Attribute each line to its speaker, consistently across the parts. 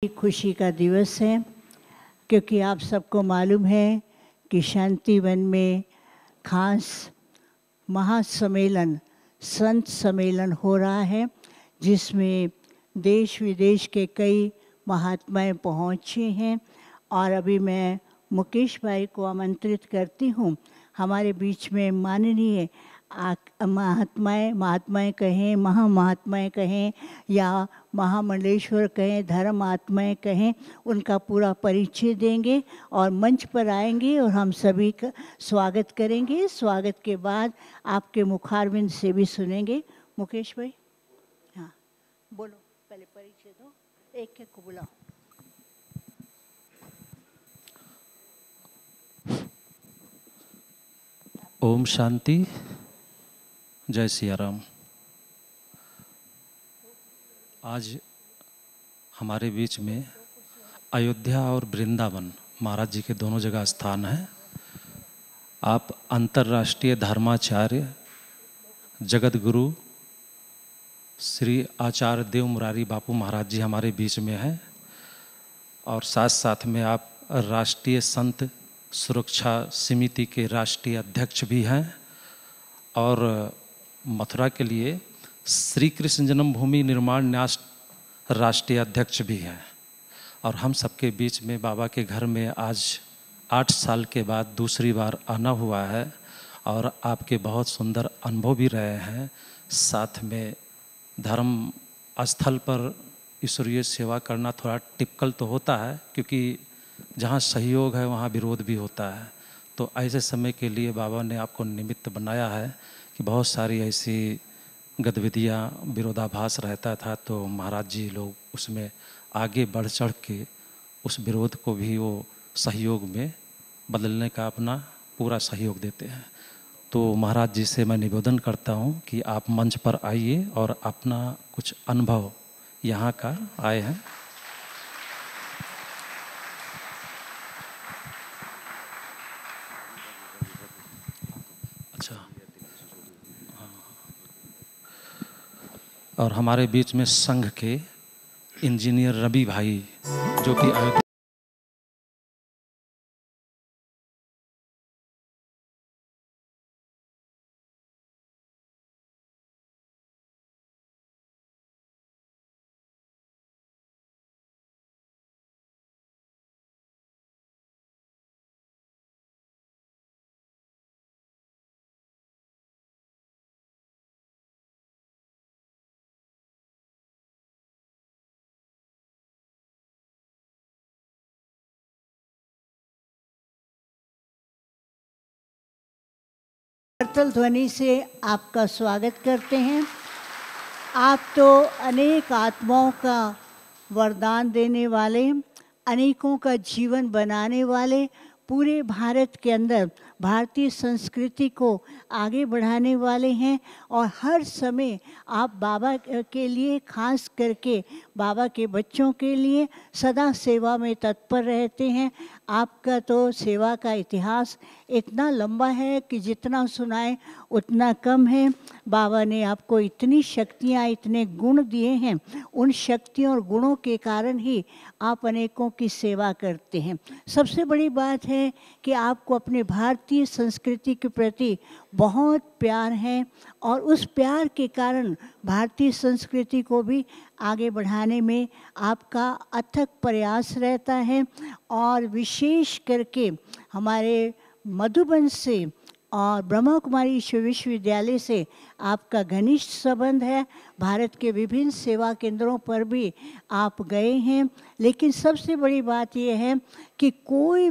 Speaker 1: खुशी का दिवस है क्योंकि आप सबको मालूम है कि शांति वन में खास महासम्मेलन संत सम्मेलन हो रहा है जिसमें देश विदेश के कई महात्माएं पहुंचे हैं। और अभी मैं मुकेश भाई को आमंत्रित करती हूं। हमारे बीच में माननीय महात्माएं कहें, महामहात्माएं कहें या महामंडलेश्वर कहें, धर्म आत्माएं कहें, उनका पूरा परिचय देंगे और मंच पर आएंगे और हम सभी का स्वागत करेंगे। स्वागत के बाद आपके मुखारविंद से भी सुनेंगे। मुकेश भाई, हाँ बोलो, पहले परिचय दो, एक एक को बुलाओ।
Speaker 2: ओम शांति, जय सिया राम। आज हमारे बीच में अयोध्या और वृंदावन महाराज जी के दोनों जगह स्थान है। आप अंतर्राष्ट्रीय धर्माचार्य जगत गुरु श्री आचार्य देव मुरारी बापू महाराज जी हमारे बीच में हैं और साथ साथ में आप राष्ट्रीय संत सुरक्षा समिति के राष्ट्रीय अध्यक्ष भी हैं और मथुरा के लिए श्री कृष्ण जन्मभूमि निर्माण न्यास राष्ट्रीय अध्यक्ष भी हैं। और हम सबके बीच में बाबा के घर में आज 8 साल के बाद दूसरी बार आना हुआ है और आपके बहुत सुंदर अनुभव भी रहे हैं। साथ में धर्म स्थल पर ईश्वरीय सेवा करना थोड़ा टिपिकल तो होता है क्योंकि जहाँ सहयोग है वहाँ विरोध भी होता है। तो ऐसे समय के लिए बाबा ने आपको निमित्त बनाया है कि बहुत सारी ऐसी गतिविधियाँ विरोधाभास रहता था तो महाराज जी लोग उसमें आगे बढ़ चढ़ के उस विरोध को भी वो सहयोग में बदलने का अपना पूरा सहयोग देते हैं। तो महाराज जी से मैं निवेदन करता हूँ कि आप मंच पर आइए और अपना कुछ अनुभव यहाँ का आए हैं। अच्छा, हाँ। और हमारे बीच में संघ के इंजीनियर रवि भाई जो कि
Speaker 1: करतल ध्वनि से आपका स्वागत करते हैं। आप तो अनेक आत्माओं का वरदान देने वाले, अनेकों का जीवन बनाने वाले, पूरे भारत के अंदर भारतीय संस्कृति को आगे बढ़ाने वाले हैं और हर समय आप बाबा के लिए, खास करके बाबा के बच्चों के लिए सदा सेवा में तत्पर रहते हैं। आपका तो सेवा का इतिहास इतना लंबा है कि जितना सुनाए उतना कम है। बाबा ने आपको इतनी शक्तियाँ, इतने गुण दिए हैं, उन शक्तियों और गुणों के कारण ही आप अनेकों की सेवा करते हैं। सबसे बड़ी बात है कि आपको अपने भारतीय संस्कृति के प्रति बहुत प्यार है और उस प्यार के कारण भारतीय संस्कृति को भी आगे बढ़ाने में आपका अथक प्रयास रहता है। और विशेष करके हमारे मधुबन से और ब्रह्मा कुमारी विश्वविद्यालय से आपका घनिष्ठ संबंध है। भारत के विभिन्न सेवा केंद्रों पर भी आप गए हैं। लेकिन सबसे बड़ी बात यह है कि कोई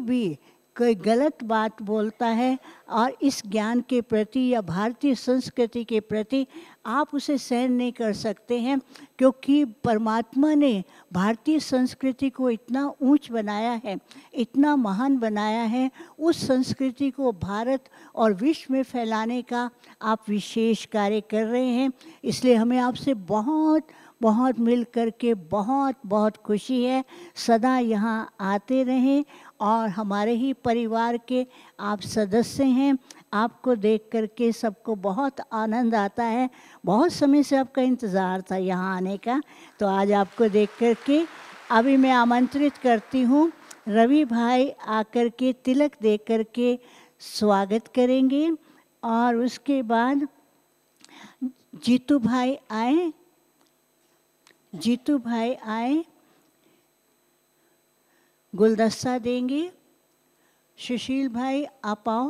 Speaker 1: गलत बात बोलता है और इस ज्ञान के प्रति या भारतीय संस्कृति के प्रति आप उसे सहन नहीं कर सकते हैं, क्योंकि परमात्मा ने भारतीय संस्कृति को इतना ऊंच बनाया है, इतना महान बनाया है। उस संस्कृति को भारत और विश्व में फैलाने का आप विशेष कार्य कर रहे हैं। इसलिए हमें आपसे बहुत बहुत मिल कर के बहुत बहुत खुशी है। सदा यहाँ आते रहें और हमारे ही परिवार के आप सदस्य हैं। आपको देख करके सबको बहुत आनंद आता है। बहुत समय से आपका इंतज़ार था यहाँ आने का, तो आज आपको देख करके अभी मैं आमंत्रित करती हूँ रवि भाई आकर के तिलक दे करके स्वागत करेंगे और उसके बाद जीतू भाई आए, जीतू भाई आए, गुलदस्ता देंगे। सुशील भाई आप आओ।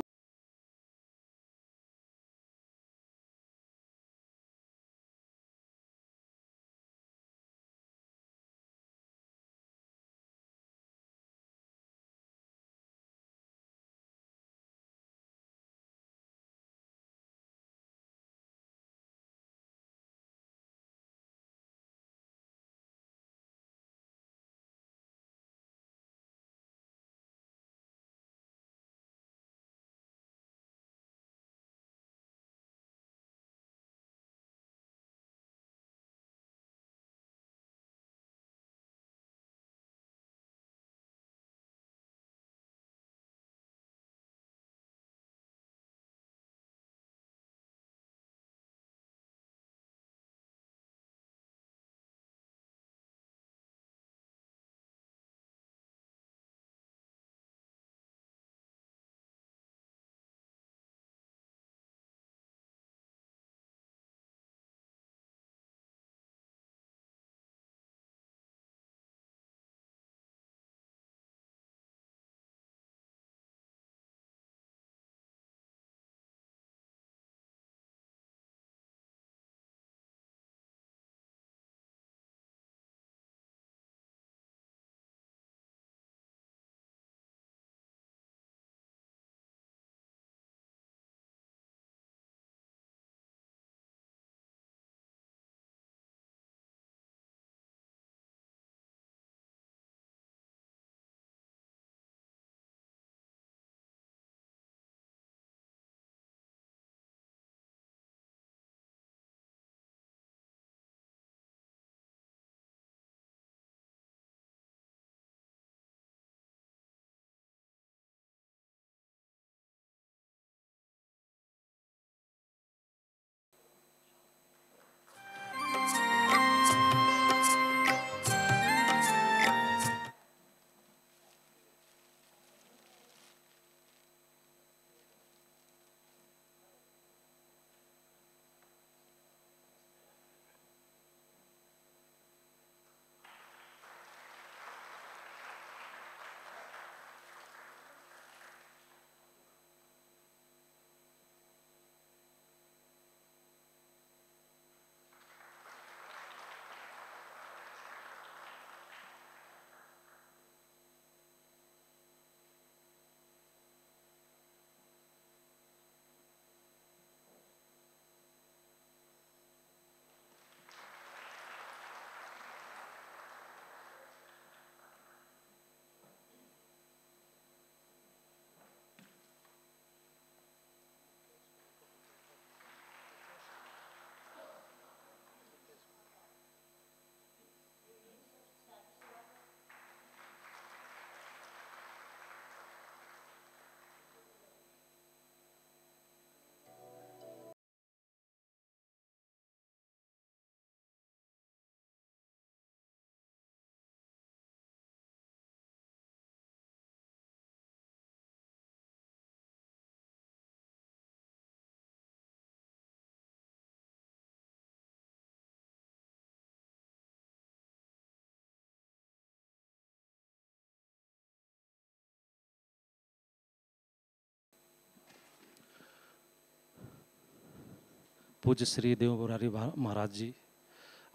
Speaker 2: पूज्य श्री देव मुरारी महाराज जी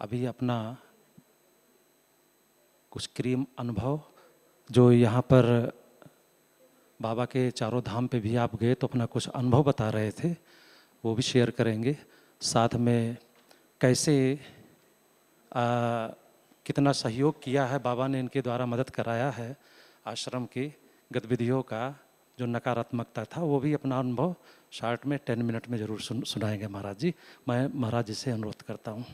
Speaker 2: अभी अपना कुछ क्रीम अनुभव जो यहाँ पर बाबा के चारों धाम पे भी आप गए तो अपना कुछ अनुभव बता रहे थे, वो भी शेयर करेंगे। साथ में कैसे कितना सहयोग किया है बाबा ने, इनके द्वारा मदद कराया है आश्रम की गतिविधियों का, जो नकारात्मकता था वो भी अपना अनुभव शॉर्ट में 10 मिनट में ज़रूर सुनाएंगे महाराज जी। मैं महाराज जी से अनुरोध करता हूँ।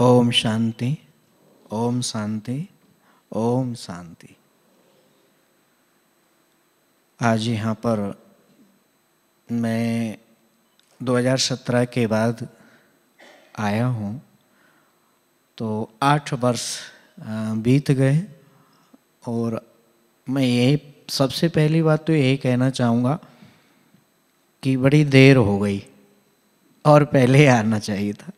Speaker 3: ओम शांति, ओम शांति, ओम शांति। आज यहाँ पर मैं 2017 के बाद आया हूँ, तो 8 वर्ष बीत गए। और मैं यही सबसे पहली बात तो यही कहना चाहूँगा कि बड़ी देर हो गई और पहले आना चाहिए था,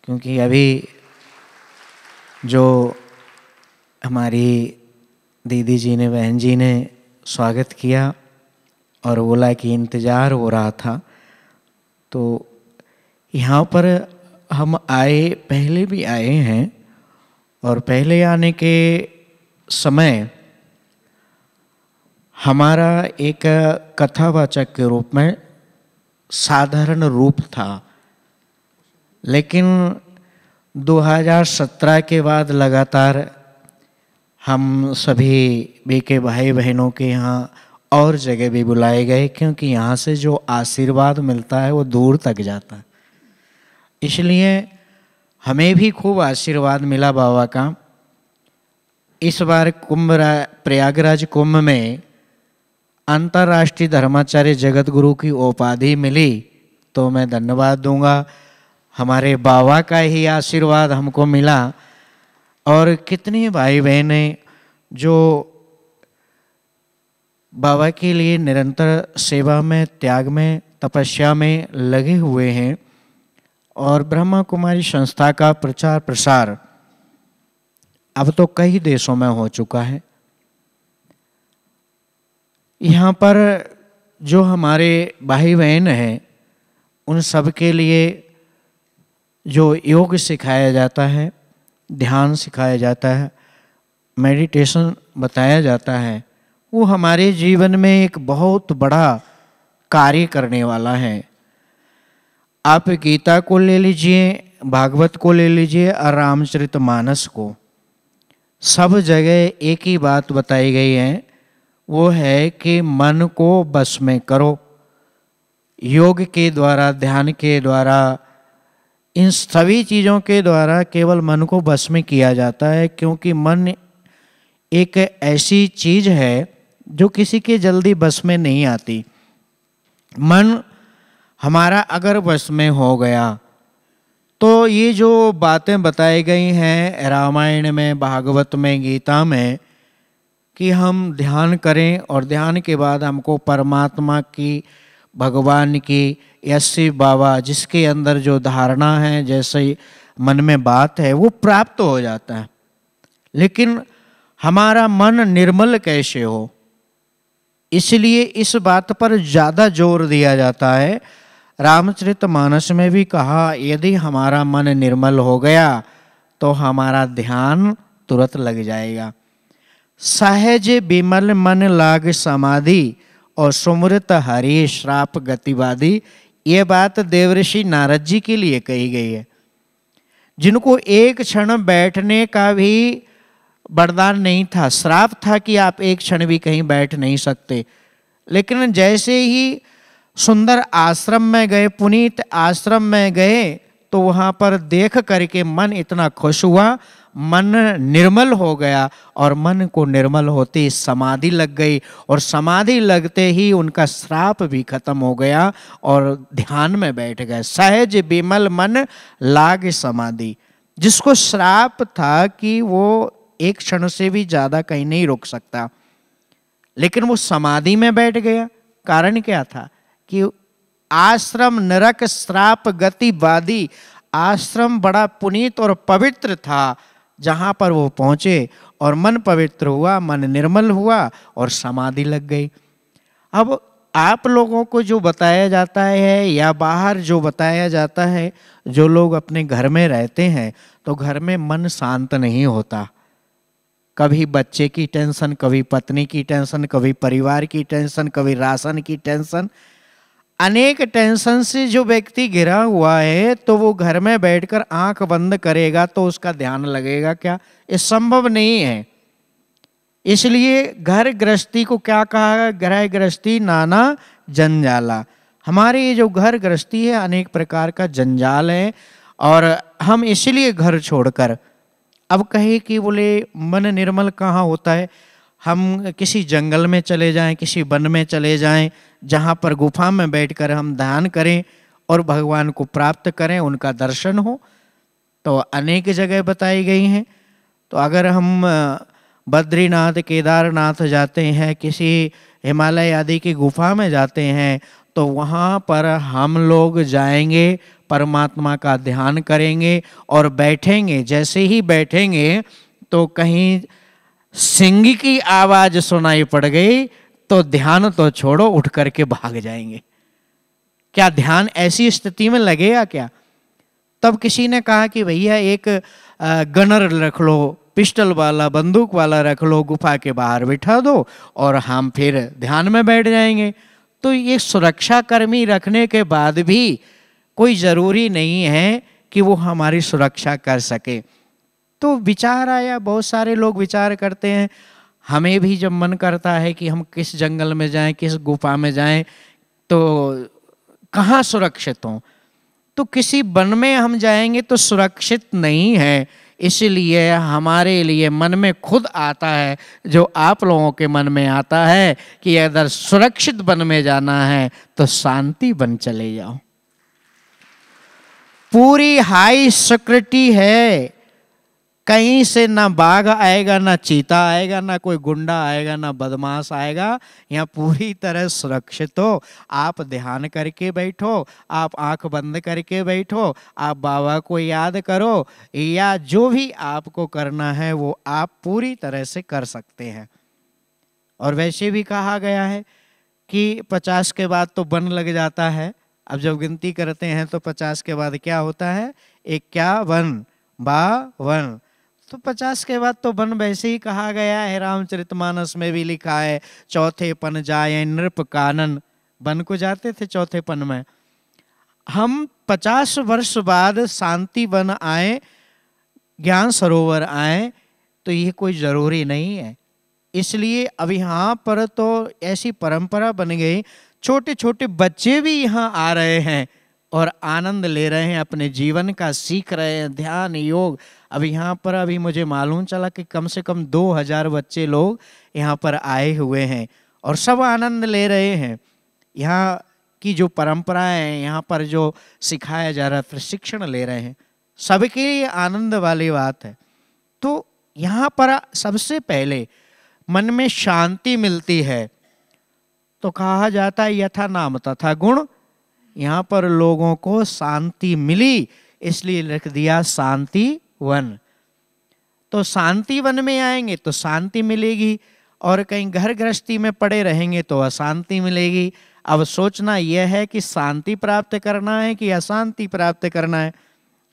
Speaker 3: क्योंकि अभी जो हमारी दीदी जी ने, बहन जी ने स्वागत किया और बोला कि इंतज़ार हो रहा था, तो यहाँ पर हम आए, पहले भी आए हैं। और पहले आने के समय हमारा एक कथावाचक के रूप में साधारण रूप था, लेकिन 2017 के बाद लगातार हम सभी बीके भाई बहनों के यहाँ और जगह भी बुलाए गए, क्योंकि यहाँ से जो आशीर्वाद मिलता है वो दूर तक जाता है। इसलिए हमें भी खूब आशीर्वाद मिला बाबा का। इस बार प्रयागराज कुंभ में अंतर्राष्ट्रीय धर्माचार्य जगत गुरु की उपाधि मिली, तो मैं धन्यवाद दूंगा। हमारे बाबा का ही आशीर्वाद हमको मिला। और कितने भाई बहनें जो बाबा के लिए निरंतर सेवा में, त्याग में, तपस्या में लगे हुए हैं। और ब्रह्मा कुमारी संस्था का प्रचार प्रसार अब तो कई देशों में हो चुका है। यहाँ पर जो हमारे भाई बहन हैं, उन सब के लिए जो योग सिखाया जाता है, ध्यान सिखाया जाता है, मेडिटेशन बताया जाता है, वो हमारे जीवन में एक बहुत बड़ा कार्य करने वाला है। आप गीता को ले लीजिए, भागवत को ले लीजिए और रामचरितमानस को, सब जगह एक ही बात बताई गई है, वो है कि मन को बस में करो। योग के द्वारा, ध्यान के द्वारा, इन सभी चीज़ों के द्वारा केवल मन को बस में किया जाता है, क्योंकि मन एक ऐसी चीज़ है जो किसी के जल्दी बस में नहीं आती। मन हमारा अगर बस में हो गया तो ये जो बातें बताई गई हैं रामायण में, भागवत में, गीता में, कि हम ध्यान करें और ध्यान के बाद हमको परमात्मा की, भगवान की, या शिव बाबा, जिसके अंदर जो धारणा है, जैसे मन में बात है, वो प्राप्त हो जाता है। लेकिन हमारा मन निर्मल कैसे हो, इसलिए इस बात पर ज़्यादा जोर दिया जाता है। रामचरितमानस में भी कहा, यदि हमारा मन निर्मल हो गया तो हमारा ध्यान तुरंत लग जाएगा। सहज विमल मन लाग समाधि और सुमृत हरि श्राप गतिवादी, ये बात देवऋषि नारद जी के लिए कही गई है, जिनको एक क्षण बैठने का भी वरदान नहीं था, श्राप था कि आप एक क्षण भी कहीं बैठ नहीं सकते। लेकिन जैसे ही सुंदर आश्रम में गए, पुनीत आश्रम में गए, तो वहाँ पर देख करके मन इतना खुश हुआ, मन निर्मल हो गया। और मन को निर्मल होते समाधि लग गई, और समाधि लगते ही उनका श्राप भी खत्म हो गया और ध्यान में बैठ गए। सहज विमल मन लाग समाधि। जिसको श्राप था कि वो एक क्षण से भी ज़्यादा कहीं नहीं रुक सकता, लेकिन वो समाधि में बैठ गया। कारण क्या था कि आश्रम नरक श्राप गतिवादी, आश्रम बड़ा पुनीत और पवित्र था, जहाँ पर वो पहुँचे और मन पवित्र हुआ, मन निर्मल हुआ और समाधि लग गई। अब आप लोगों को जो बताया जाता है या बाहर जो बताया जाता है, जो लोग अपने घर में रहते हैं, तो घर में मन शांत नहीं होता। कभी बच्चे की टेंशन, कभी पत्नी की टेंशन, कभी परिवार की टेंशन, कभी राशन की टेंशन, अनेक टेंशन से जो व्यक्ति घिरा हुआ है, तो वो घर में बैठकर आंख बंद करेगा तो उसका ध्यान लगेगा क्या? ये संभव नहीं है। इसलिए घर गृहस्थी को क्या कहा है? गृह गृहस्थी नाना जंजाला। हमारे ये जो घर गृहस्थी है, अनेक प्रकार का जंजाल है और हम इसलिए घर छोड़कर अब कहे कि बोले मन निर्मल कहाँ होता है, हम किसी जंगल में चले जाएं, किसी वन में चले जाएं, जहाँ पर गुफा में बैठकर हम ध्यान करें और भगवान को प्राप्त करें, उनका दर्शन हो। तो अनेक जगह बताई गई हैं। तो अगर हम बद्रीनाथ, केदारनाथ जाते हैं, किसी हिमालय आदि की गुफा में जाते हैं, तो वहाँ पर हम लोग जाएंगे, परमात्मा का ध्यान करेंगे और बैठेंगे। जैसे ही बैठेंगे तो कहीं सिंह की आवाज़ सुनाई पड़ गई तो ध्यान तो छोड़ो, उठ करके भाग जाएंगे। क्या ध्यान ऐसी स्थिति में लगेगा क्या? तब किसी ने कहा कि भैया एक गनर रख लो, पिस्टल वाला, बंदूक वाला रख लो, गुफा के बाहर बिठा दो और हम फिर ध्यान में बैठ जाएंगे। तो ये सुरक्षा कर्मी रखने के बाद भी कोई ज़रूरी नहीं है कि वो हमारी सुरक्षा कर सके। तो विचार आया, बहुत सारे लोग विचार करते हैं। हमें भी जब मन करता है कि हम किस जंगल में जाएं, किस गुफा में जाएं, तो कहाँ सुरक्षित हों। तो किसी वन में हम जाएंगे तो सुरक्षित नहीं है। इसलिए हमारे लिए मन में खुद आता है, जो आप लोगों के मन में आता है कि अगर सुरक्षित वन में जाना है तो शांति वन चले जाओ। पूरी हाई सिक्योरिटी है, कहीं से ना बाघ आएगा, ना चीता आएगा, ना कोई गुंडा आएगा, ना बदमाश आएगा। यहाँ पूरी तरह सुरक्षित हो। आप ध्यान करके बैठो, आप आंख बंद करके बैठो, आप बाबा को याद करो, या जो भी आपको करना है वो आप पूरी तरह से कर सकते हैं। और वैसे भी कहा गया है कि 50 के बाद तो वन लग जाता है। अब जब गिनती करते हैं तो 50 के बाद क्या होता है? 51, 52। तो 50 के बाद तो वन वैसे ही कहा गया है। रामचरितमानस में भी लिखा है, चौथे पन जाए नृप कानन। वन को जाते थे चौथे पन में। हम 50 वर्ष बाद शांति वन आए, ज्ञान सरोवर आए, तो ये कोई ज़रूरी नहीं है। इसलिए अब यहाँ पर तो ऐसी परंपरा बन गई, छोटे छोटे बच्चे भी यहाँ आ रहे हैं और आनंद ले रहे हैं, अपने जीवन का सीख रहे हैं, ध्यान योग। अब यहाँ पर अभी मुझे मालूम चला कि कम से कम 2000 बच्चे लोग यहाँ पर आए हुए हैं और सब आनंद ले रहे हैं। यहाँ की जो परंपराएं हैं, यहाँ पर जो सिखाया जा रहा है, प्रशिक्षण ले रहे हैं, सबके लिए आनंद वाली बात है। तो यहाँ पर सबसे पहले मन में शांति मिलती है। तो कहा जाता है यथा नाम तथा गुण। यहाँ पर लोगों को शांति मिली, इसलिए लिख दिया शांति वन। तो शांति वन में आएंगे तो शांति मिलेगी, और कहीं घर गृहस्थी में पड़े रहेंगे तो अशांति मिलेगी। अब सोचना यह है कि शांति प्राप्त करना है कि अशांति प्राप्त करना है।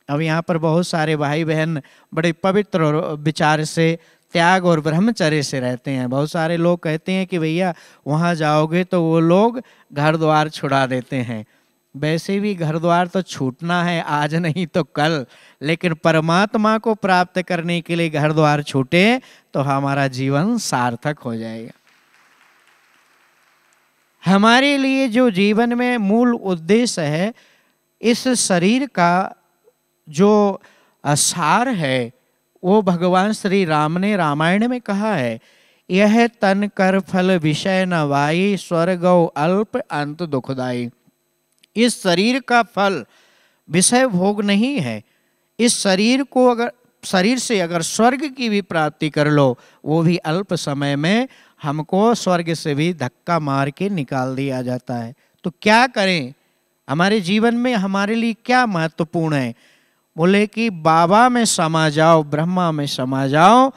Speaker 3: अब यहाँ पर बहुत सारे भाई बहन बड़े पवित्र विचार से, त्याग और ब्रह्मचर्य से रहते हैं। बहुत सारे लोग कहते हैं कि भैया वहाँ जाओगे तो वो लोग घर द्वार छुड़ा देते हैं। वैसे भी घर द्वार तो छूटना है, आज नहीं तो कल, लेकिन परमात्मा को प्राप्त करने के लिए घर द्वार छूटे तो हमारा जीवन सार्थक हो जाएगा। हमारे लिए जो जीवन में मूल उद्देश्य है, इस शरीर का जो सार है, वो भगवान श्री राम ने रामायण में कहा है, यह तन कर फल विषय न वाई, स्वर्गौ अल्प अंत दुखदाई। इस शरीर का फल विषय भोग नहीं है। इस शरीर को अगर, शरीर से अगर स्वर्ग की भी प्राप्ति कर लो, वो भी अल्प समय में हमको स्वर्ग से भी धक्का मार के निकाल दिया जाता है। तो क्या करें? हमारे जीवन में हमारे लिए क्या महत्वपूर्ण है? बोले कि बाबा में समा जाओ, ब्रह्मा में समा जाओ,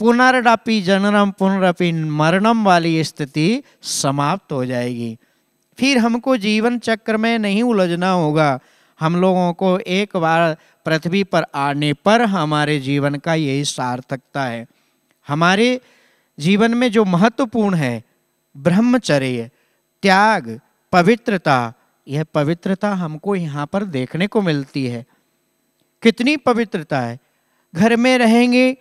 Speaker 3: पुनरपि जननम पुनरपि मरणम वाली स्थिति समाप्त हो जाएगी। फिर हमको जीवन चक्र में नहीं उलझना होगा। हम लोगों को एक बार पृथ्वी पर आने पर हमारे जीवन का यही सार्थकता है। हमारे जीवन में जो महत्वपूर्ण है, ब्रह्मचर्य, त्याग, पवित्रता, यह पवित्रता हमको यहाँ पर देखने को मिलती है। कितनी पवित्रता है! घर में रहेंगे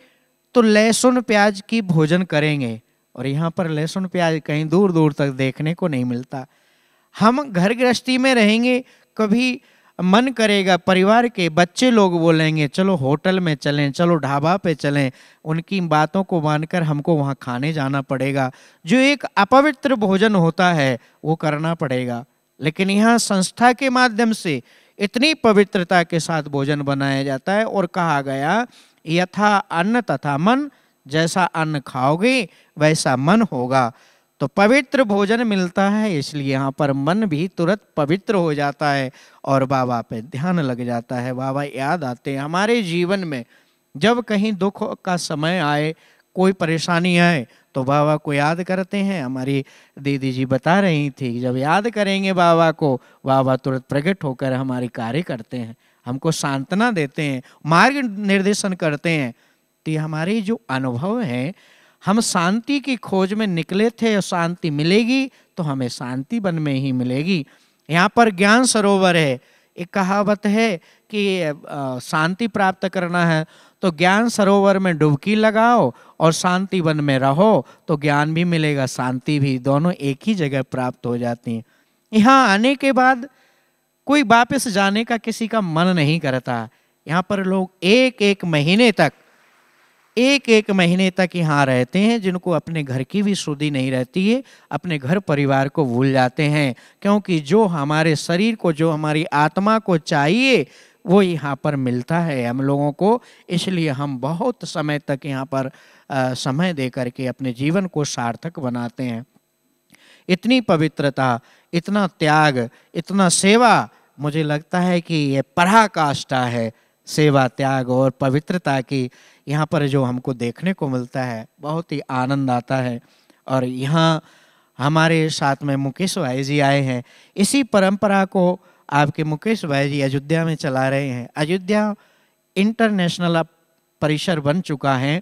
Speaker 3: तो लहसुन प्याज की भोजन करेंगे, और यहाँ पर लहसुन प्याज कहीं दूर दूर तक देखने को नहीं मिलता। हम घर गृहस्थी में रहेंगे, कभी मन करेगा परिवार के बच्चे लोग बोलेंगे चलो होटल में चलें, चलो ढाबा पे चलें, उनकी बातों को मानकर हमको वहाँ खाने जाना पड़ेगा। जो एक अपवित्र भोजन होता है वो करना पड़ेगा। लेकिन यहाँ संस्था के माध्यम से इतनी पवित्रता के साथ भोजन बनाया जाता है और कहा गया यथा अन्न तथा मन, जैसा अन्न खाओगे वैसा मन होगा। तो पवित्र भोजन मिलता है, इसलिए यहाँ पर मन भी तुरंत पवित्र हो जाता है और बाबा पे ध्यान लग जाता है। बाबा याद आते हैं हमारे जीवन में। जब कहीं दुख का समय आए, कोई परेशानी आए तो बाबा को याद करते हैं। हमारी दीदी जी बता रही थी जब याद करेंगे बाबा को, बाबा तुरंत प्रकट होकर हमारे कार्य करते हैं, हमको सांत्वना देते हैं, मार्ग निर्देशन करते हैं। तो हमारे जो अनुभव हैं, हम शांति की खोज में निकले थे और शांति मिलेगी तो हमें शांति वन में ही मिलेगी। यहाँ पर ज्ञान सरोवर है। एक कहावत है कि शांति प्राप्त करना है तो ज्ञान सरोवर में डुबकी लगाओ और शांति वन में रहो तो ज्ञान भी मिलेगा, शांति भी, दोनों एक ही जगह प्राप्त हो जाती हैं। यहाँ आने के बाद कोई वापस जाने का किसी का मन नहीं करता। यहाँ पर लोग एक महीने तक यहाँ रहते हैं, जिनको अपने घर की भी सुधि नहीं रहती है, अपने घर परिवार को भूल जाते हैं। क्योंकि जो हमारे शरीर को, जो हमारी आत्मा को चाहिए वो यहाँ पर मिलता है हम लोगों को। इसलिए हम बहुत समय तक यहाँ पर समय दे करके अपने जीवन को सार्थक बनाते हैं। इतनी पवित्रता, इतना त्याग, इतना सेवा, मुझे लगता है कि ये पराकाष्ठा है सेवा, त्याग और पवित्रता की। यहाँ पर जो हमको देखने को मिलता है बहुत ही आनंद आता है। और यहाँ हमारे साथ में मुकेश भाई जी आए हैं। इसी परंपरा को आपके मुकेश भाई जी अयोध्या में चला रहे हैं। अयोध्या इंटरनेशनल परिसर बन चुका है।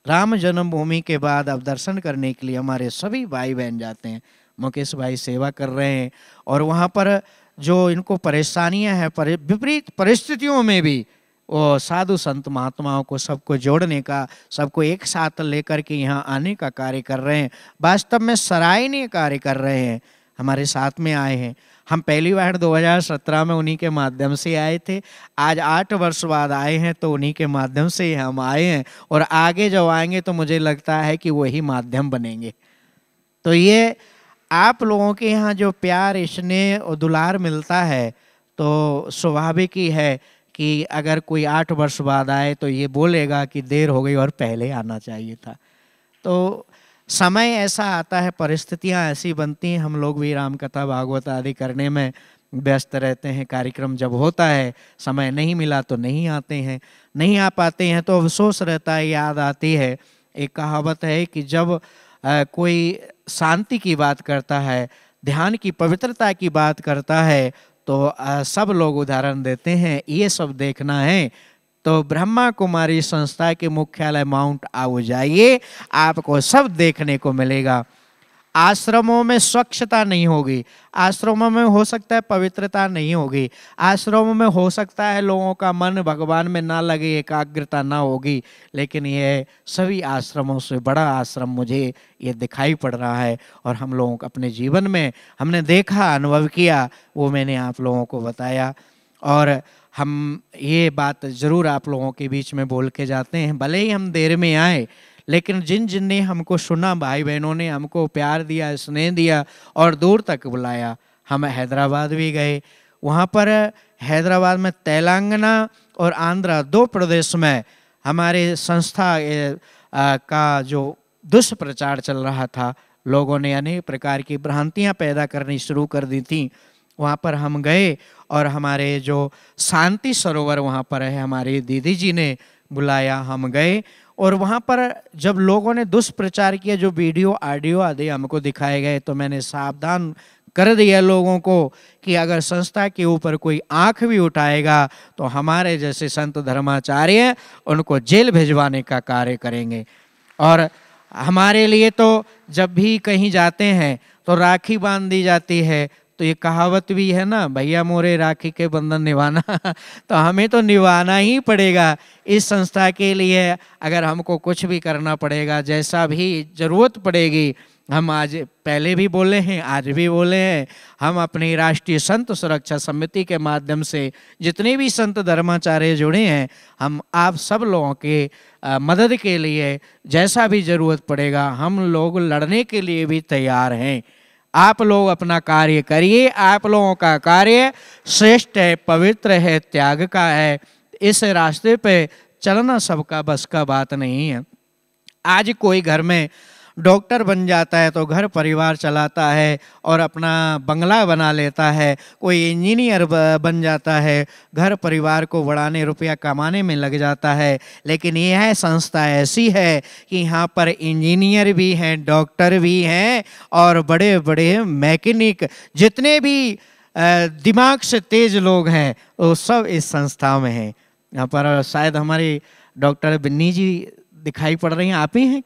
Speaker 3: राम जन्मभूमि के बाद अब दर्शन करने के लिए हमारे सभी भाई बहन जाते हैं। मुकेश भाई सेवा कर रहे हैं और वहाँ पर जो इनको परेशानियाँ हैं, विपरीत परिस्थितियों में भी वो साधु संत महात्माओं को सबको जोड़ने का, सबको एक साथ लेकर के यहाँ आने का कार्य कर रहे हैं। वास्तव में सराहनीय कार्य कर रहे हैं। हमारे साथ में आए हैं। हम पहली बार 2017 में उन्हीं के माध्यम से आए थे। आज 8 वर्ष बाद आए हैं तो उन्हीं के माध्यम से हम आए हैं और आगे जब आएंगे तो मुझे लगता है कि वही माध्यम बनेंगे। तो ये आप लोगों के यहाँ जो प्यार, स्नेह और दुलार मिलता है तो स्वाभाविक ही है कि अगर कोई 8 वर्ष बाद आए तो ये बोलेगा कि देर हो गई और पहले आना चाहिए था। तो समय ऐसा आता है, परिस्थितियाँ ऐसी बनती हैं। हम लोग भी राम कथा भागवत आदि करने में व्यस्त रहते हैं। कार्यक्रम जब होता है, समय नहीं मिला तो नहीं आते हैं, नहीं आ पाते हैं तो अफसोस रहता है, याद आती है। एक कहावत है कि जब कोई शांति की बात करता है, ध्यान की पवित्रता की बात करता है तो सब लोग उदाहरण देते हैं ये सब देखना है तो ब्रह्मा कुमारी संस्था के मुख्यालय माउंट आबू जाइए, आपको सब देखने को मिलेगा। आश्रमों में स्वच्छता नहीं होगी, आश्रमों में हो सकता है पवित्रता नहीं होगी, आश्रमों में हो सकता है लोगों का मन भगवान में ना लगे, एकाग्रता ना होगी। लेकिन ये सभी आश्रमों से बड़ा आश्रम मुझे ये दिखाई पड़ रहा है और हम लोगों को अपने जीवन में हमने देखा, अनुभव किया, वो मैंने आप लोगों को बताया। और हम ये बात ज़रूर आप लोगों के बीच में बोल के जाते हैं। भले ही हम देर में आए, लेकिन जिन जिन ने हमको सुना, भाई बहनों ने हमको प्यार दिया, स्नेह दिया और दूर तक बुलाया। हम हैदराबाद भी गए। वहाँ पर हैदराबाद में तेलंगाना और आंध्रा 2 प्रदेश में हमारे संस्था का जो दुष्प्रचार चल रहा था, लोगों ने अनेक प्रकार की भ्रांतियाँ पैदा करनी शुरू कर दी थी। वहाँ पर हम गए और हमारे जो शांति सरोवर वहाँ पर है, हमारी दीदी जी ने बुलाया, हम गए और वहाँ पर जब लोगों ने दुष्प्रचार किया, जो वीडियो ऑडियो आदि हमको दिखाए गए, तो मैंने सावधान कर दिया लोगों को कि अगर संस्था के ऊपर कोई आंख भी उठाएगा तो हमारे जैसे संत धर्माचार्य उनको जेल भिजवाने का कार्य करेंगे। और हमारे लिए तो जब भी कहीं जाते हैं तो राखी बांध दी जाती है। तो ये कहावत भी है ना, भैया मोरे राखी के बंधन निभाना तो हमें तो निभाना ही पड़ेगा इस संस्था के लिए। अगर हमको कुछ भी करना पड़ेगा, जैसा भी ज़रूरत पड़ेगी, हम आज पहले भी बोले हैं, आज भी बोले हैं, हम अपनी राष्ट्रीय संत सुरक्षा समिति के माध्यम से जितने भी संत धर्माचार्य जुड़े हैं, हम आप सब लोगों के मदद के लिए जैसा भी ज़रूरत पड़ेगा हम लोग लड़ने के लिए भी तैयार हैं। आप लोग अपना कार्य करिए, आप लोगों का कार्य श्रेष्ठ है, पवित्र है, त्याग का है। इस रास्ते पे चलना सबका बस का बात नहीं है। आज कोई घर में डॉक्टर बन जाता है तो घर परिवार चलाता है और अपना बंगला बना लेता है, कोई इंजीनियर बन जाता है, घर परिवार को बढ़ाने रुपया कमाने में लग जाता है। लेकिन यह संस्था ऐसी है कि यहाँ पर इंजीनियर भी हैं, डॉक्टर भी हैं और बड़े बड़े मैकेनिक, जितने भी दिमाग से तेज लोग हैं वो सब इस संस्था में हैं। यहाँ पर शायद हमारी डॉक्टर बिन्नी जी दिखाई पड़ रही हैं, आप ही हैं?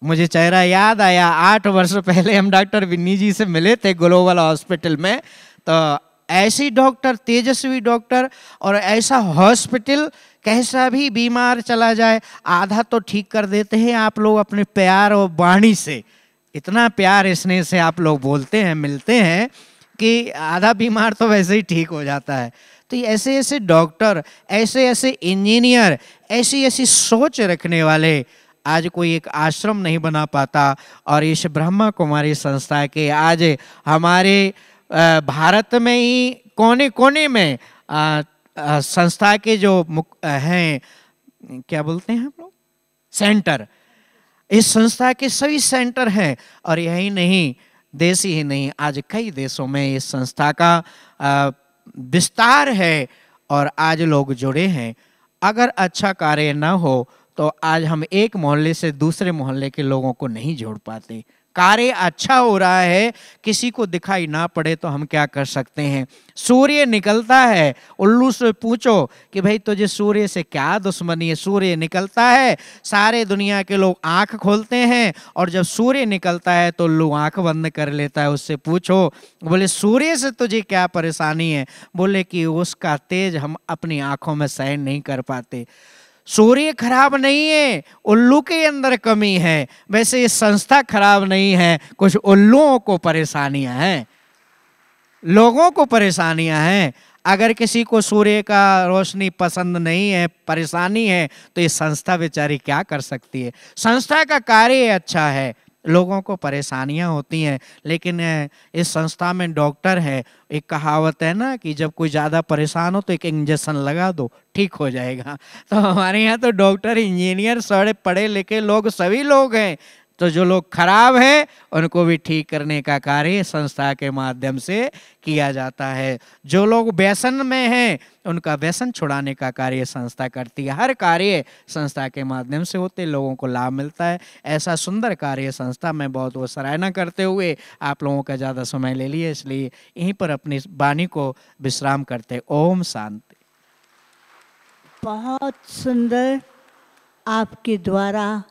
Speaker 3: मुझे चेहरा याद आया, 8 वर्ष पहले हम डॉक्टर बिन्नी जी से मिले थे ग्लोबल हॉस्पिटल में। तो ऐसी डॉक्टर, तेजस्वी डॉक्टर, और ऐसा हॉस्पिटल, कैसा भी बीमार चला जाए आधा तो ठीक कर देते हैं आप लोग अपने प्यार और वाणी से। इतना प्यार स्नेह से आप लोग बोलते हैं, मिलते हैं कि आधा बीमार तो वैसे ही ठीक हो जाता है। तो ऐसे ऐसे डॉक्टर, ऐसे ऐसे इंजीनियर, ऐसी ऐसी सोच रखने वाले आज कोई एक आश्रम नहीं बना पाता। और इस ब्रह्मा कुमारी संस्था के आज हमारे भारत में ही कोने कोने में संस्था के जो हैं, क्या बोलते हैं हम लोग, सेंटर, इस संस्था के सभी सेंटर हैं। और यही नहीं, देश ही नहीं, आज कई देशों में इस संस्था का विस्तार है और आज लोग जुड़े हैं। अगर अच्छा कार्य न हो तो आज हम एक मोहल्ले से दूसरे मोहल्ले के लोगों को नहीं जोड़ पाते। कार्य अच्छा हो रहा है, किसी को दिखाई ना पड़े तो हम क्या कर सकते हैं। सूर्य निकलता है, उल्लू से पूछो कि भाई तुझे सूर्य से क्या दुश्मनी है। सूर्य निकलता है, सारे दुनिया के लोग आंख खोलते हैं, और जब सूर्य निकलता है तो उल्लू आंख बंद कर लेता है। उससे पूछो, बोले सूर्य से तुझे क्या परेशानी है? बोले कि उसका तेज हम अपनी आंखों में सहन नहीं कर पाते। सूर्य खराब नहीं है, उल्लू के अंदर कमी है। वैसे ये संस्था खराब नहीं है, कुछ उल्लुओं को परेशानियां हैं, लोगों को परेशानियां हैं। अगर किसी को सूर्य का रोशनी पसंद नहीं है, परेशानी है, तो ये संस्था बेचारी क्या कर सकती है। संस्था का कार्य अच्छा है, लोगों को परेशानियां होती हैं, लेकिन इस संस्था में डॉक्टर है। एक कहावत है ना कि जब कोई ज़्यादा परेशान हो तो एक इंजेक्शन लगा दो, ठीक हो जाएगा। तो हमारे यहाँ तो डॉक्टर, इंजीनियर, सारे पढ़े लिखे लोग सभी लोग हैं। तो जो लोग खराब हैं उनको भी ठीक करने का कार्य संस्था के माध्यम से किया जाता है। जो लोग व्यसन में हैं उनका व्यसन छुड़ाने का कार्य संस्था करती है। हर कार्य संस्था के माध्यम से होते, लोगों को लाभ मिलता है। ऐसा सुंदर कार्य संस्था में बहुत बहुत सराहना करते हुए आप लोगों का ज़्यादा समय ले लिए, इसलिए यहीं पर अपनी वाणी को विश्राम करते। ओम शांति।
Speaker 1: बहुत सुंदर, आपके द्वारा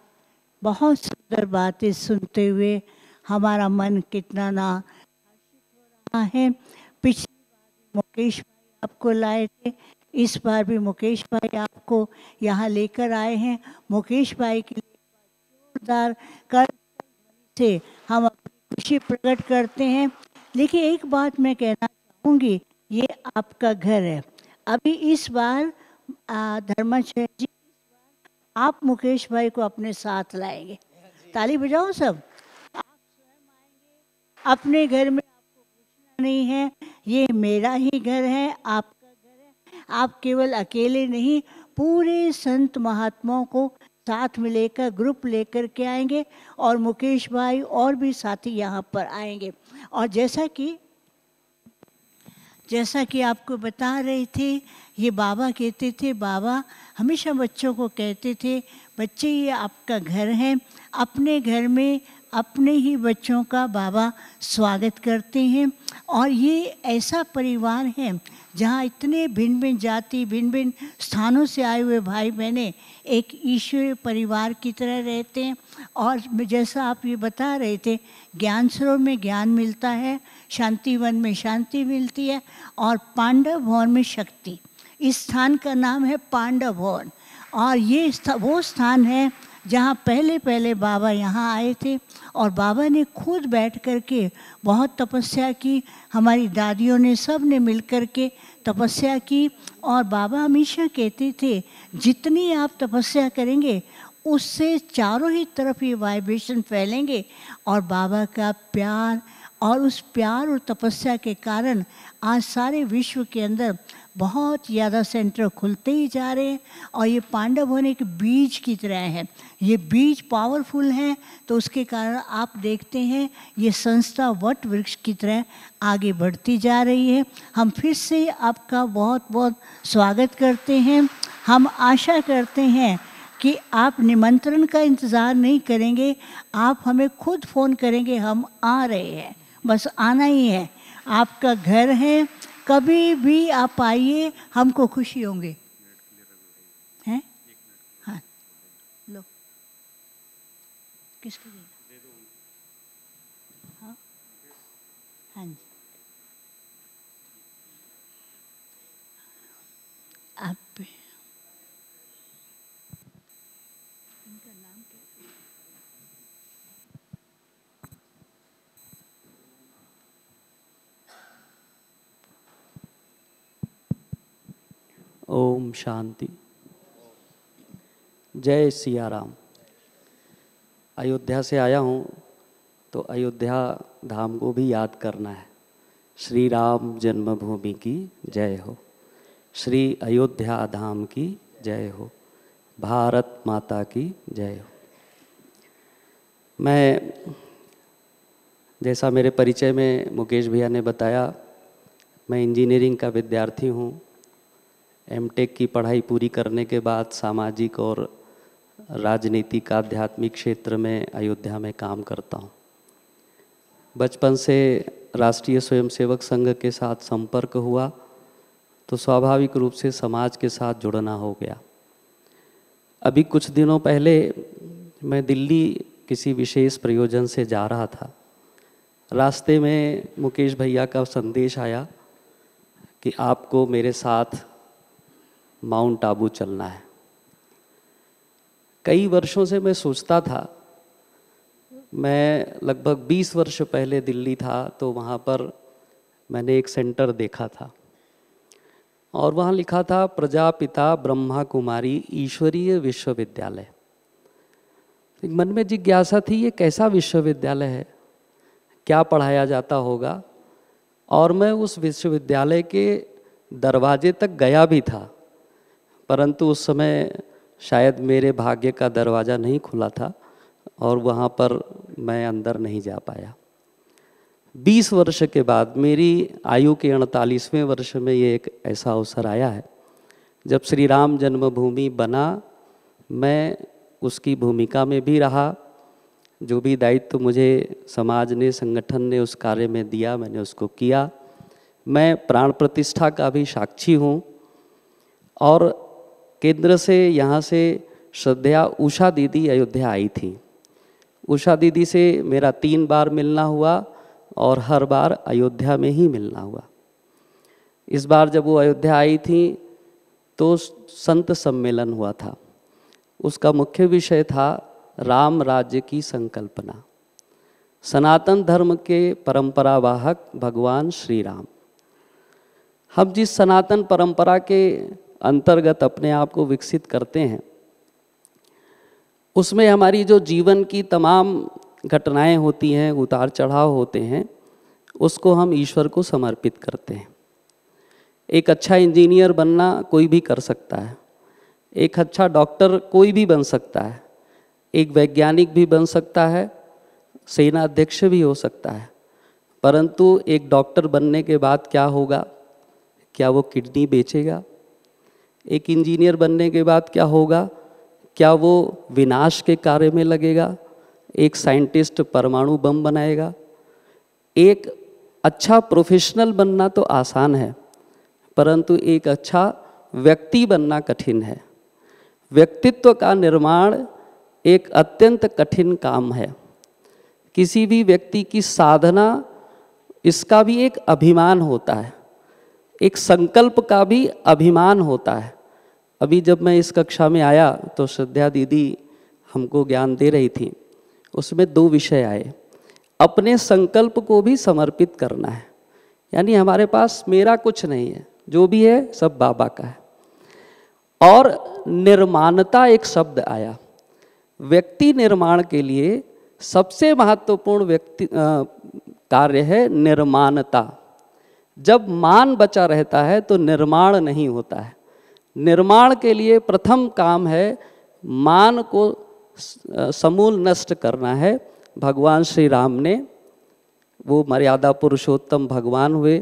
Speaker 1: बहुत सुंदर बातें सुनते हुए हमारा मन कितना ना हर्षित हो रहा है। पिछली बार मुकेश भाई आपको लाए थे, इस बार भी मुकेश भाई आपको यहाँ लेकर आए हैं। मुकेश भाई के लिए जोरदार कर से हम अपनी खुशी प्रकट करते हैं। लेकिन एक बात मैं कहना चाहूँगी, ये आपका घर है। अभी इस बार धर्माचार्य जी, आप मुकेश भाई को अपने साथ लाएंगे। ताली बजाओ सब। आप स्वयं आएंगे अपने घर में, आपको पूछना नहीं है, ये मेरा ही घर है, आपका घर है। आप केवल अकेले नहीं, पूरे संत महात्माओं को साथ में लेकर, ग्रुप लेकर के आएंगे, और मुकेश भाई और भी साथी यहाँ पर आएंगे। और जैसा कि आपको बता रहे थे, ये बाबा कहते थे, बाबा हमेशा बच्चों को कहते थे, बच्चे ये आपका घर है, अपने घर में अपने ही बच्चों का बाबा स्वागत करते हैं। और ये ऐसा परिवार है जहाँ इतने भिन्न भिन्न जाति, भिन्न भिन्न स्थानों से आए हुए भाई बहनें एक ईश्वरीय परिवार की तरह रहते हैं। और जैसा आप ये बता रहे थे, ज्ञान सरोवर में ज्ञान मिलता है, शांतिवन में शांति मिलती है, और पांडव भवन में शक्ति। इस स्थान का नाम है पांडव भवन, और ये वो स्थान है जहाँ पहले पहले बाबा यहाँ आए थे और बाबा ने खुद बैठ कर के बहुत तपस्या की। हमारी दादियों ने सब ने मिल कर के तपस्या की और बाबा हमेशा कहते थे जितनी आप तपस्या करेंगे उससे चारों ही तरफ ये वाइब्रेशन फैलेंगे और बाबा का प्यार और उस प्यार और तपस्या के कारण आज सारे विश्व के अंदर बहुत ज़्यादा सेंटर खुलते ही जा रहे हैं और ये पांडव होने के बीज की तरह है। ये बीज पावरफुल हैं तो उसके कारण आप देखते हैं ये संस्था वट वृक्ष की तरह आगे बढ़ती जा रही है। हम फिर से आपका बहुत बहुत स्वागत करते हैं। हम आशा करते हैं कि आप निमंत्रण का इंतज़ार नहीं करेंगे, आप हमें खुद फ़ोन करेंगे, हम आ रहे हैं, बस आना ही है। आपका घर है, कभी भी आप आइए, हमको खुशी होंगे। हैं? हाँ, लो किसको देना? हाँ हाँ जी, आप इनका नाम क्या?
Speaker 4: ओम शांति। जय सिया राम। अयोध्या से आया हूँ तो अयोध्या धाम को भी याद करना है। श्री राम जन्मभूमि की जय हो, श्री अयोध्या धाम की जय हो, भारत माता की जय हो। मैं, जैसा मेरे परिचय में मुकेश भैया ने बताया, मैं इंजीनियरिंग का विद्यार्थी हूँ। एमटेक की पढ़ाई पूरी करने के बाद सामाजिक और राजनीतिक आध्यात्मिक क्षेत्र में अयोध्या में काम करता हूँ। बचपन से राष्ट्रीय स्वयंसेवक संघ के साथ संपर्क हुआ तो स्वाभाविक रूप से समाज के साथ जुड़ना हो गया। अभी कुछ दिनों पहले मैं दिल्ली किसी विशेष प्रयोजन से जा रहा था। रास्ते में मुकेश भैया का संदेश आया कि आपको मेरे साथ माउंट आबू चलना है। कई वर्षों से मैं सोचता था, मैं लगभग 20 वर्ष पहले दिल्ली था तो वहाँ पर मैंने एक सेंटर देखा था और वहाँ लिखा था प्रजापिता ब्रह्मा कुमारी ईश्वरीय विश्वविद्यालय। मन में जिज्ञासा थी, ये कैसा विश्वविद्यालय है, क्या पढ़ाया जाता होगा। और मैं उस विश्वविद्यालय के दरवाजे तक गया भी था, परंतु उस समय शायद मेरे भाग्य का दरवाज़ा नहीं खुला था और वहाँ पर मैं अंदर नहीं जा पाया। 20 वर्ष के बाद मेरी आयु के 48वें वर्ष में ये एक ऐसा अवसर आया है जब श्री राम जन्मभूमि बना। मैं उसकी भूमिका में भी रहा। जो भी दायित्व मुझे समाज ने, संगठन ने उस कार्य में दिया, मैंने उसको किया। मैं प्राण प्रतिष्ठा का भी साक्षी हूँ। और केंद्र से, यहाँ से श्रद्धेया उषा दीदी अयोध्या आई थी। उषा दीदी से मेरा 3 बार मिलना हुआ और हर बार अयोध्या में ही मिलना हुआ। इस बार जब वो अयोध्या आई थी तो संत सम्मेलन हुआ था। उसका मुख्य विषय था राम राज्य की संकल्पना। सनातन धर्म के परंपरावाहक भगवान श्री राम। हम जिस सनातन परंपरा के अंतर्गत अपने आप को विकसित करते हैं, उसमें हमारी जो जीवन की तमाम घटनाएं होती हैं, उतार चढ़ाव होते हैं, उसको हम ईश्वर को समर्पित करते हैं। एक अच्छा इंजीनियर बनना कोई भी कर सकता है, एक अच्छा डॉक्टर कोई भी बन सकता है, एक वैज्ञानिक भी बन सकता है, सेना अध्यक्ष भी हो सकता है। परंतु एक डॉक्टर बनने के बाद क्या होगा? क्या वो किडनी बेचेगा? एक इंजीनियर बनने के बाद क्या होगा? क्या वो विनाश के कार्य में लगेगा? एक साइंटिस्ट परमाणु बम बनाएगा? एक अच्छा प्रोफेशनल बनना तो आसान है, परंतु एक अच्छा व्यक्ति बनना कठिन है। व्यक्तित्व का निर्माण एक अत्यंत कठिन काम है। किसी भी व्यक्ति की साधना, इसका भी एक अभिमान होता है, एक संकल्प का भी अभिमान होता है। अभी जब मैं इस कक्षा में आया तो श्रद्धा दीदी हमको ज्ञान दे रही थी, उसमें 2 विषय आए। अपने संकल्प को भी समर्पित करना है, यानी हमारे पास मेरा कुछ नहीं है, जो भी है सब बाबा का है। और निर्माणता एक शब्द आया। व्यक्ति निर्माण के लिए सबसे महत्वपूर्ण कार्य है निर्माणता। जब मान बचा रहता है तो निर्माण नहीं होता है। निर्माण के लिए प्रथम काम है मान को समूल नष्ट करना है। भगवान श्री राम ने, वो मर्यादा पुरुषोत्तम भगवान हुए,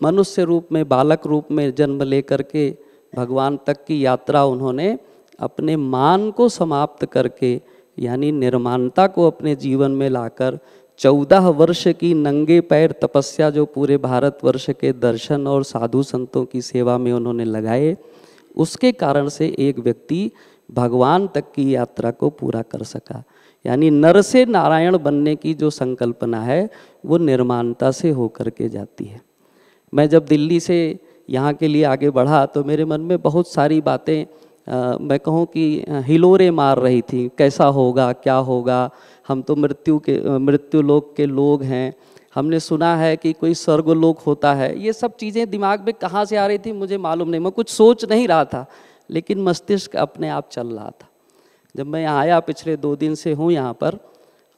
Speaker 4: मनुष्य रूप में, बालक रूप में जन्म लेकर के भगवान तक की यात्रा उन्होंने अपने मान को समाप्त करके, यानी निर्माणता को अपने जीवन में लाकर 14 वर्ष की नंगे पैर तपस्या जो पूरे भारतवर्ष के दर्शन और साधु संतों की सेवा में उन्होंने लगाए, उसके कारण से एक व्यक्ति भगवान तक की यात्रा को पूरा कर सका। यानी नर से नारायण बनने की जो संकल्पना है वो निर्माणता से होकर के जाती है। मैं जब दिल्ली से यहाँ के लिए आगे बढ़ा तो मेरे मन में बहुत सारी बातें मैं कहूँ कि हिलोरे मार रही थी। कैसा होगा, क्या होगा, हम तो मृत्यु लोक के लोग हैं, हमने सुना है कि कोई स्वर्गलोक होता है। ये सब चीज़ें दिमाग में कहाँ से आ रही थी मुझे मालूम नहीं, मैं कुछ सोच नहीं रहा था, लेकिन मस्तिष्क अपने आप चल रहा था। जब मैं यहाँ आया, पिछले 2 दिन से हूँ यहाँ पर,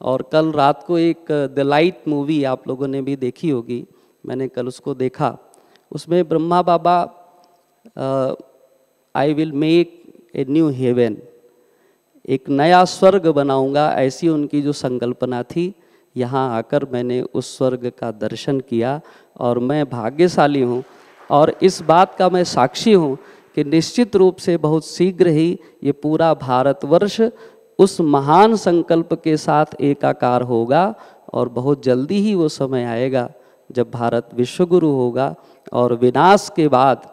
Speaker 4: और कल रात को एक द लाइट मूवी आप लोगों ने भी देखी होगी, मैंने कल उसको देखा। उसमें Brahma Baba I will make a new heaven, एक नया स्वर्ग बनाऊंगा, ऐसी उनकी जो संकल्पना थी। यहाँ आकर मैंने उस स्वर्ग का दर्शन किया और मैं भाग्यशाली हूँ, और इस बात का मैं साक्षी हूँ कि निश्चित रूप से बहुत शीघ्र ही ये पूरा भारतवर्ष उस महान संकल्प के साथ एकाकार होगा, और बहुत जल्दी ही वो समय आएगा जब भारत विश्वगुरु होगा, और विनाश के बाद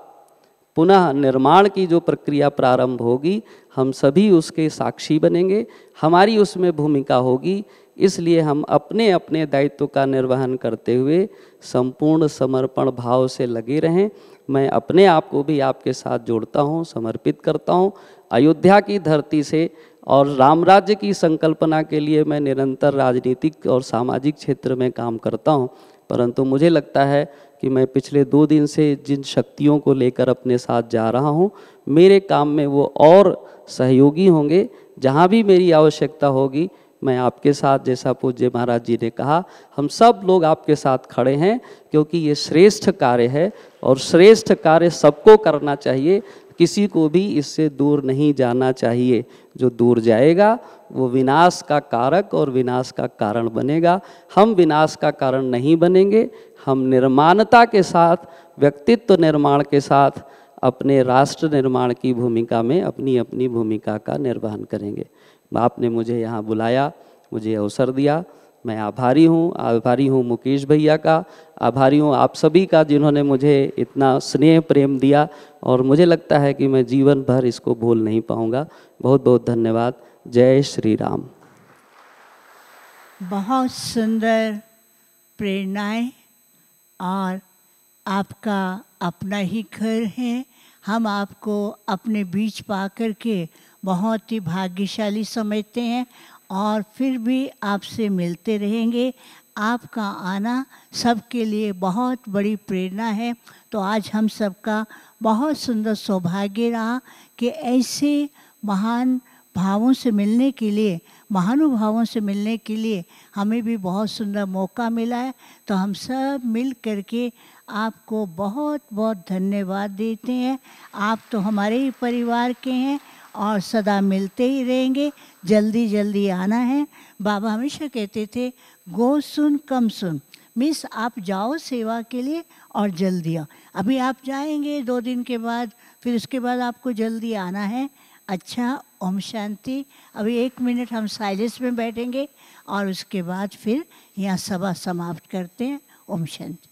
Speaker 4: पुनः निर्माण की जो प्रक्रिया प्रारंभ होगी, हम सभी उसके साक्षी बनेंगे, हमारी उसमें भूमिका होगी। इसलिए हम अपने अपने दायित्व का निर्वहन करते हुए संपूर्ण समर्पण भाव से लगे रहें। मैं अपने आप को भी आपके साथ जोड़ता हूँ, समर्पित करता हूँ। अयोध्या की धरती से और राम राज्य की संकल्पना के लिए मैं निरंतर राजनीतिक और सामाजिक क्षेत्र में काम करता हूँ, परंतु मुझे लगता है कि मैं पिछले 2 दिन से जिन शक्तियों को लेकर अपने साथ जा रहा हूँ, मेरे काम में वो और सहयोगी होंगे। जहाँ भी मेरी आवश्यकता होगी मैं आपके साथ, जैसा पूज्य महाराज जी ने कहा, हम सब लोग आपके साथ खड़े हैं, क्योंकि ये श्रेष्ठ कार्य है और श्रेष्ठ कार्य सबको करना चाहिए, किसी को भी इससे दूर नहीं जाना चाहिए। जो दूर जाएगा वो विनाश का कारक और विनाश का कारण बनेगा। हम विनाश का कारण नहीं बनेंगे, हम निर्माणता के साथ, व्यक्तित्व निर्माण के साथ अपने राष्ट्र निर्माण की भूमिका में अपनी अपनी भूमिका का निर्वहन करेंगे। आपने मुझे यहाँ बुलाया, मुझे अवसर दिया, मैं आभारी हूँ मुकेश भैया का, आभारी हूँ आप सभी का जिन्होंने मुझे इतना स्नेह प्रेम दिया, और मुझे लगता है कि मैं जीवन भर इसको भूल नहीं पाऊँगा। बहुत बहुत धन्यवाद। जय श्री राम।
Speaker 1: बहुत सुंदर प्रेरणाएं, और आपका अपना ही घर है। हम आपको अपने बीच पा कर के बहुत ही भाग्यशाली समझते हैं, और फिर भी आपसे मिलते रहेंगे। आपका आना सबके लिए बहुत बड़ी प्रेरणा है। तो आज हम सबका बहुत सुंदर सौभाग्य रहा कि ऐसे महान भावों से मिलने के लिए, महानुभावों से मिलने के लिए हमें भी बहुत सुंदर मौका मिला है। तो हम सब मिल करके आपको बहुत बहुत धन्यवाद देते हैं। आप तो हमारे ही परिवार के हैं और सदा मिलते ही रहेंगे। जल्दी जल्दी आना है। बाबा हमेशा कहते थे गो सुन कम सुन, मिस आप जाओ सेवा के लिए और जल्दी आओ। अभी आप जाएंगे 2 दिन के बाद, फिर उसके बाद आपको जल्दी आना है। अच्छा, ओम शांति। अभी 1 मिनट हम साइलेंस में बैठेंगे और उसके बाद फिर यहाँ सभा समाप्त करते हैं। ओम शांति।